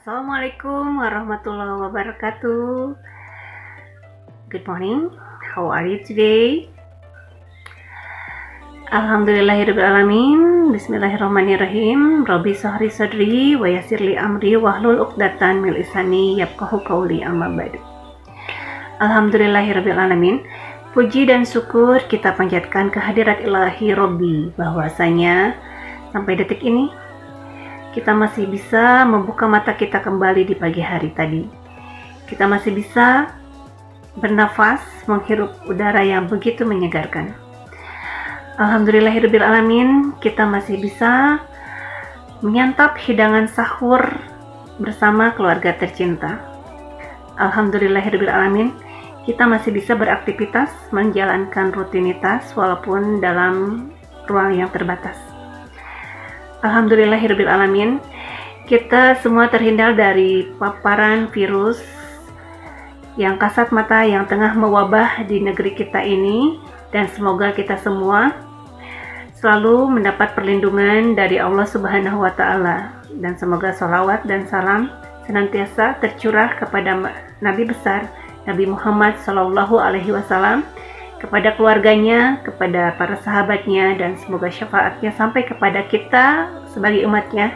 Assalamualaikum warahmatullahi wabarakatuh. Good morning. How are you today? Alhamdulillahirrahmanirrahim. Bismillahirrahmanirrahim. Rabbi sahri sadri wa yassirli amri wahlul 'uqdatam min lisani yafqahu qawli, amma ba'du. Alhamdulillahirrahmanirrahim. Puji dan syukur kita panjatkan kehadirat ilahi Rabbi, bahwasanya sampai detik ini kita masih bisa membuka mata kita kembali di pagi hari tadi. Kita masih bisa bernafas, menghirup udara yang begitu menyegarkan. Alhamdulillahirrahmanirrahim, kita masih bisa menyantap hidangan sahur bersama keluarga tercinta. Alhamdulillahirrahmanirrahim, kita masih bisa beraktivitas, menjalankan rutinitas walaupun dalam ruang yang terbatas. Alhamdulillahirrahmanirrahim, kita semua terhindar dari paparan virus yang kasat mata yang tengah mewabah di negeri kita ini, dan semoga kita semua selalu mendapat perlindungan dari Allah Subhanahu wa Ta'ala, dan semoga sholawat dan salam senantiasa tercurah kepada Nabi besar Nabi Muhammad Sallallahu Alaihi Wasallam, kepada keluarganya, kepada para sahabatnya, dan semoga syafaatnya sampai kepada kita sebagai umatnya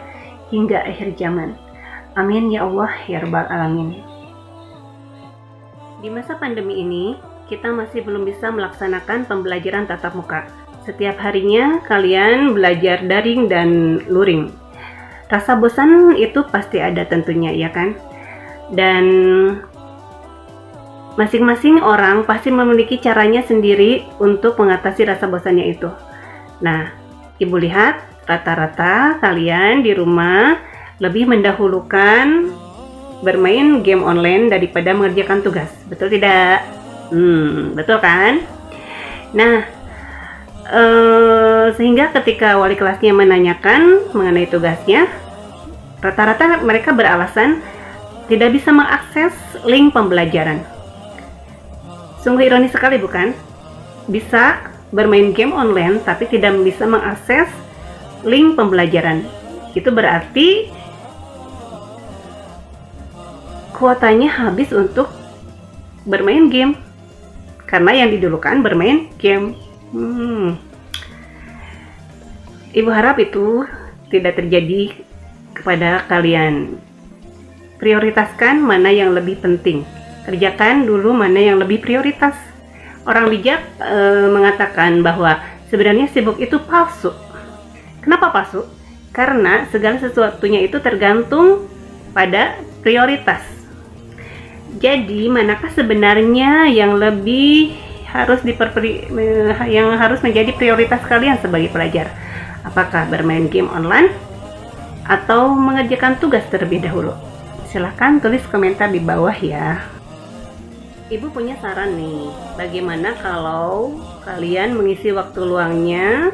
hingga akhir zaman. Amin ya Allah ya Rabbal Alamin. Di masa pandemi ini, kita masih belum bisa melaksanakan pembelajaran tatap muka. Setiap harinya kalian belajar daring dan luring. Rasa bosan itu pasti ada tentunya, ya kan? Dan masing-masing orang pasti memiliki caranya sendiri untuk mengatasi rasa bosannya itu. Nah, Ibu lihat rata-rata kalian di rumah lebih mendahulukan bermain game online daripada mengerjakan tugas. Betul tidak? Betul kan? Nah, sehingga ketika wali kelasnya menanyakan mengenai tugasnya, rata-rata mereka beralasan tidak bisa mengakses link pembelajaran. Sungguh ironis sekali, bukan? Bisa bermain game online tapi tidak bisa mengakses link pembelajaran. Itu berarti kuotanya habis untuk bermain game, karena yang didulukan bermain game. Ibu harap itu tidak terjadi kepada kalian. Prioritaskan mana yang lebih penting. Kerjakan dulu mana yang lebih prioritas. Orang bijak mengatakan bahwa sebenarnya sibuk itu palsu. Kenapa palsu? Karena segala sesuatunya itu tergantung pada prioritas. Jadi manakah sebenarnya yang lebih harus yang harus menjadi prioritas kalian sebagai pelajar? Apakah bermain game online atau mengerjakan tugas terlebih dahulu? Silahkan tulis komentar di bawah ya. Ibu punya saran nih, bagaimana kalau kalian mengisi waktu luangnya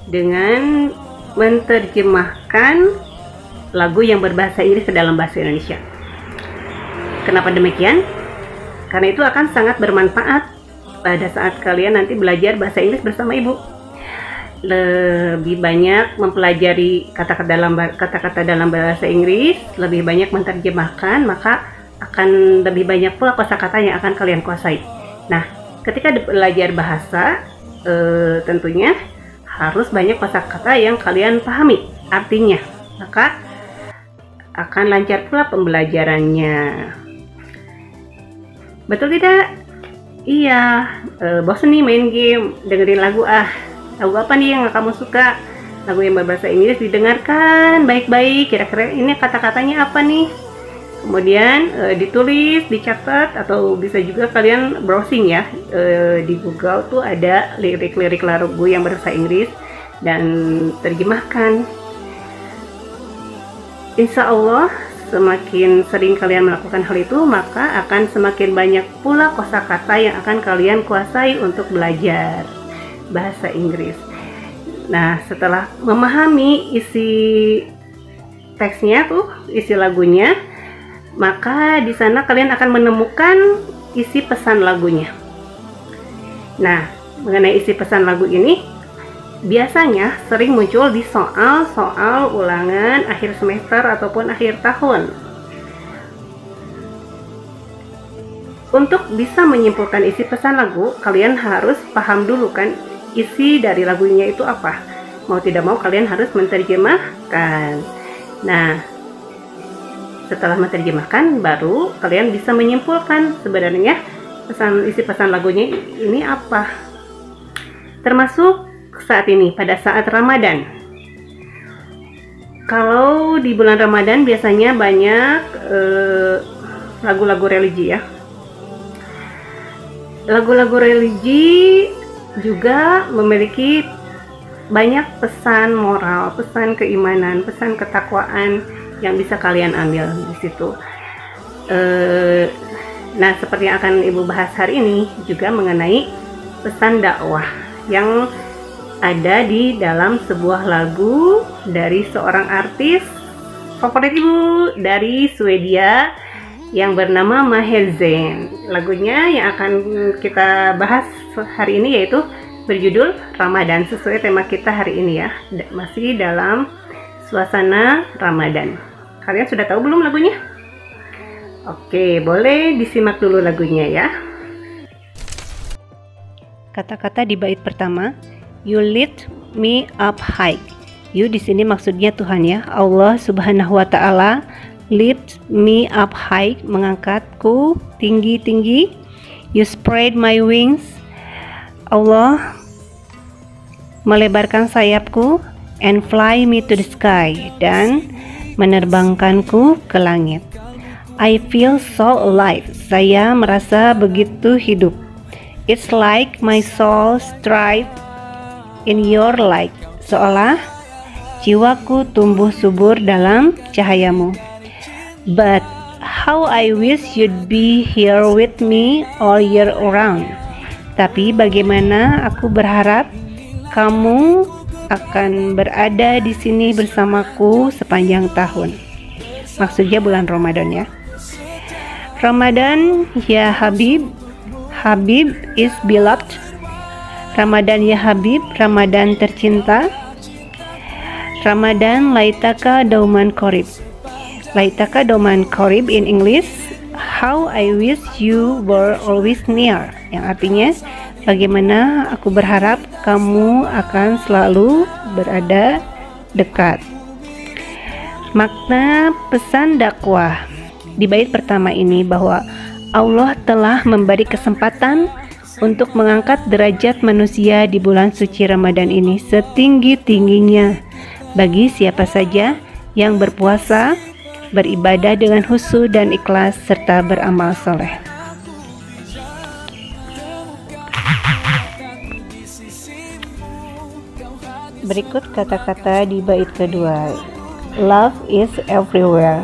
dengan menerjemahkan lagu yang berbahasa Inggris ke dalam bahasa Indonesia. Kenapa demikian? Karena itu akan sangat bermanfaat pada saat kalian nanti belajar bahasa Inggris bersama ibu. Lebih banyak mempelajari kata-kata dalam bahasa Inggris, lebih banyak menerjemahkan, maka akan lebih banyak pula kosakata yang akan kalian kuasai. Nah, ketika belajar bahasa, tentunya harus banyak kosakata yang kalian pahami artinya, maka akan lancar pula pembelajarannya. Betul tidak? Iya. Bosan nih main game, dengerin lagu. Lagu apa nih yang kamu suka? Lagu yang berbahasa Inggris, didengarkan baik-baik. Kira-kira ini kata-katanya apa nih? Kemudian ditulis, dicatat, atau bisa juga kalian browsing ya, di Google tuh ada lirik-lirik lagu yang berbahasa Inggris dan terjemahkan. Insya Allah semakin sering kalian melakukan hal itu, maka akan semakin banyak pula kosakata yang akan kalian kuasai untuk belajar bahasa Inggris. Nah, setelah memahami isi teksnya tuh, isi lagunya, maka di sana kalian akan menemukan isi pesan lagunya. Nah, mengenai isi pesan lagu ini biasanya sering muncul di soal-soal ulangan akhir semester ataupun akhir tahun. Untuk bisa menyimpulkan isi pesan lagu, kalian harus paham dulu kan isi dari lagunya itu apa. Mau tidak mau kalian harus menerjemahkan. Nah, setelah menerjemahkan, baru kalian bisa menyimpulkan sebenarnya isi pesan lagunya ini apa. Termasuk saat ini, pada saat Ramadan. Kalau di bulan Ramadan biasanya banyak lagu-lagu religi ya. Lagu-lagu religi juga memiliki banyak pesan moral, pesan keimanan, pesan ketakwaan yang bisa kalian ambil di situ. Nah, seperti yang akan Ibu bahas hari ini juga mengenai pesan dakwah yang ada di dalam sebuah lagu dari seorang artis favorit Ibu dari Swedia yang bernama Maher Zain. Lagunya yang akan kita bahas hari ini yaitu berjudul Ramadan, sesuai tema kita hari ini ya, masih dalam suasana Ramadan. Kalian sudah tahu belum lagunya? Oke, boleh disimak dulu lagunya ya. Kata-kata di bait pertama, you lift me up high. You di sini maksudnya Tuhan ya, Allah Subhanahu wa taala. Lift me up high, mengangkatku tinggi-tinggi. You spread my wings. Allah melebarkan sayapku, and fly me to the sky, dan menerbangkanku ke langit. I feel so alive. Saya merasa begitu hidup. It's like my soul strive in your light. Seolah jiwaku tumbuh subur dalam cahayamu. But how I wish you'd be here with me all year around. Tapi bagaimana aku berharap kamu akan berada di sini bersamaku sepanjang tahun. Maksudnya bulan Ramadan ya. Ramadan ya Habib, Habib is beloved. Ramadan ya Habib, Ramadan tercinta. Ramadan laitaka dauman korib. Laitaka dauman korib in English, how I wish you were always near. Yang artinya, bagaimana aku berharap kamu akan selalu berada dekat. Makna pesan dakwah di bait pertama ini bahwa Allah telah memberi kesempatan untuk mengangkat derajat manusia di bulan suci Ramadan ini setinggi-tingginya bagi siapa saja yang berpuasa, beribadah dengan khusyuk dan ikhlas, serta beramal soleh. Berikut kata-kata di bait kedua. Love is everywhere.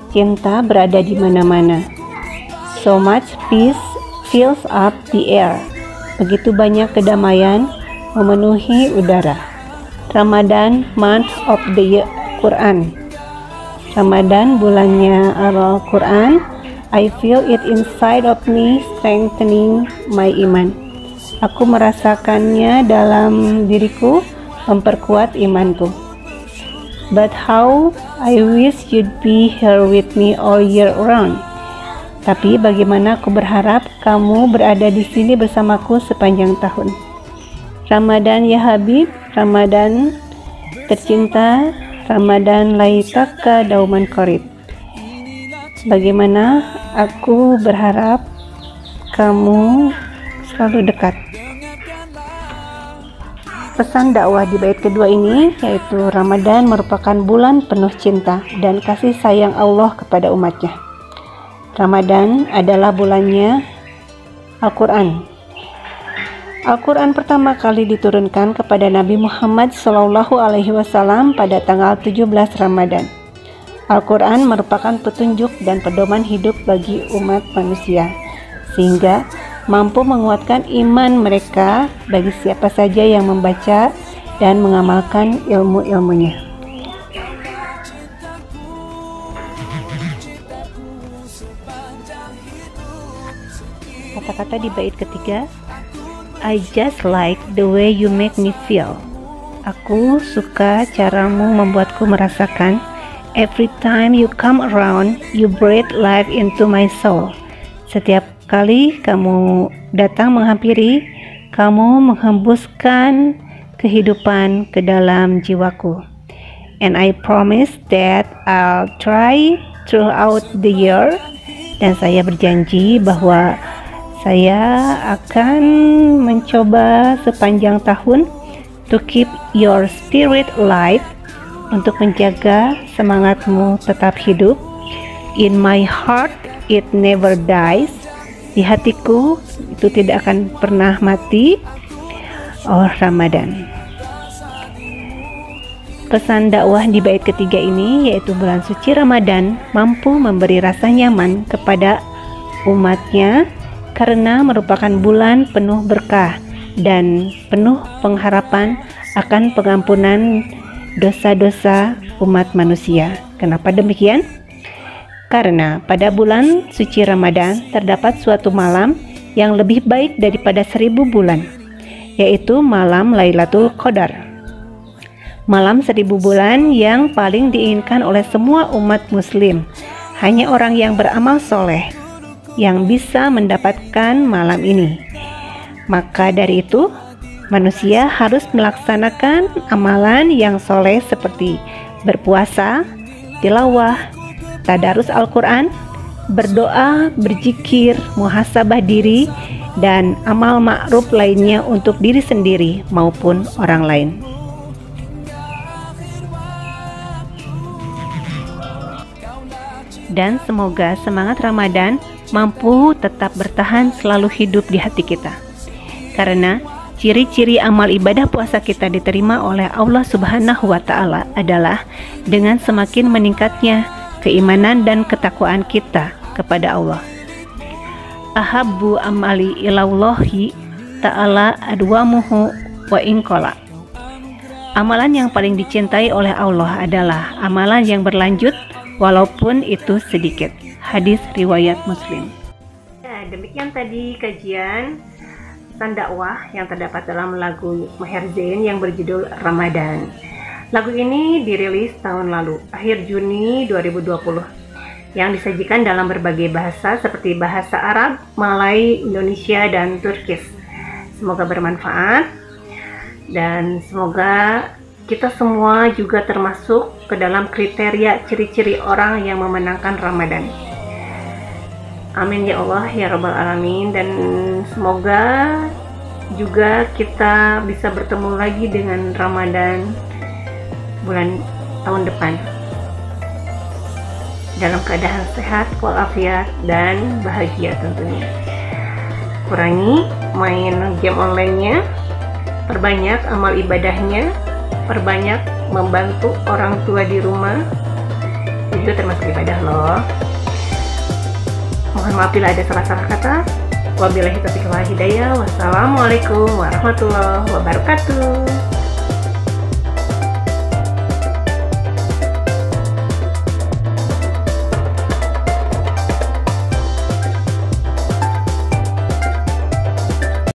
Cinta berada di mana-mana. So much peace fills up the air. Begitu banyak kedamaian memenuhi udara. Ramadan, month of the Quran. Ramadan, bulannya Al-Quran. I feel it inside of me, strengthening my iman. Aku merasakannya dalam diriku, memperkuat imanku. But how I wish you'd be here with me all year round. Tapi bagaimana aku berharap kamu berada di sini bersamaku sepanjang tahun. Ramadan ya Habib, Ramadan tercinta, Ramadan laitaka dauman korib. Bagaimana aku berharap kamu selalu dekat. Pesan dakwah di bait kedua ini yaitu Ramadan merupakan bulan penuh cinta dan kasih sayang Allah kepada umatnya. Ramadan adalah bulannya Al-Quran. Al-Quran pertama kali diturunkan kepada Nabi Muhammad SAW pada tanggal 17 Ramadan. Al-Quran merupakan petunjuk dan pedoman hidup bagi umat manusia, sehingga mampu menguatkan iman mereka bagi siapa saja yang membaca dan mengamalkan ilmu-ilmunya. Kata-kata di bait ketiga, I just like the way you make me feel. Aku suka caramu membuatku merasakan. Every time you come around, you breathe life into my soul. Setiap kali kamu datang menghampiri, kamu menghembuskan kehidupan ke dalam jiwaku. And I promise that I'll try throughout the year. Dan saya berjanji bahwa saya akan mencoba sepanjang tahun to keep your spirit alive, untuk menjaga semangatmu tetap hidup. In my heart it never dies. Di hatiku itu tidak akan pernah mati. Oh Ramadan. Pesan dakwah di bait ketiga ini, yaitu bulan suci Ramadan mampu memberi rasa nyaman kepada umatnya karena merupakan bulan penuh berkah dan penuh pengharapan akan pengampunan dosa-dosa umat manusia. Kenapa demikian? Karena pada bulan suci Ramadan terdapat suatu malam yang lebih baik daripada 1000 bulan, yaitu malam Lailatul Qadar. Malam 1000 bulan yang paling diinginkan oleh semua umat muslim. Hanya orang yang beramal soleh yang bisa mendapatkan malam ini. Maka dari itu, manusia harus melaksanakan amalan yang soleh seperti berpuasa, tilawah, tadarus Al-Quran, berdoa, berzikir, muhasabah diri, dan amal ma'ruf lainnya untuk diri sendiri maupun orang lain. Dan semoga semangat Ramadan mampu tetap bertahan selalu hidup di hati kita. Karena ciri-ciri amal ibadah puasa kita diterima oleh Allah Subhanahu wa Ta'ala adalah dengan semakin meningkatnya keimanan dan ketakwaan kita kepada Allah. Ahabbu amali ilallahi ta'ala adwamuhu wa inqala. Amalan yang paling dicintai oleh Allah adalah amalan yang berlanjut walaupun itu sedikit. Hadis riwayat Muslim. Ya, demikian tadi kajian pesan dakwah yang terdapat dalam lagu Maher Zain yang berjudul Ramadan. Lagu ini dirilis tahun lalu, akhir Juni 2020, yang disajikan dalam berbagai bahasa seperti bahasa Arab, Malay, Indonesia, dan Turkis. Semoga bermanfaat dan semoga kita semua juga termasuk ke dalam kriteria ciri-ciri orang yang memenangkan Ramadan. Amin ya Allah ya Rabbal Alamin. Dan semoga juga kita bisa bertemu lagi dengan Ramadan bulan tahun depan dalam keadaan sehat, walafiat, dan bahagia tentunya. Kurangi main game online-nya, perbanyak amal ibadahnya, perbanyak membantu orang tua di rumah, itu termasuk ibadah loh. Mohon maaf bila ada salah-salah kata. Wabillahi taufiq wal hidayah. Wassalamualaikum warahmatullahi wabarakatuh.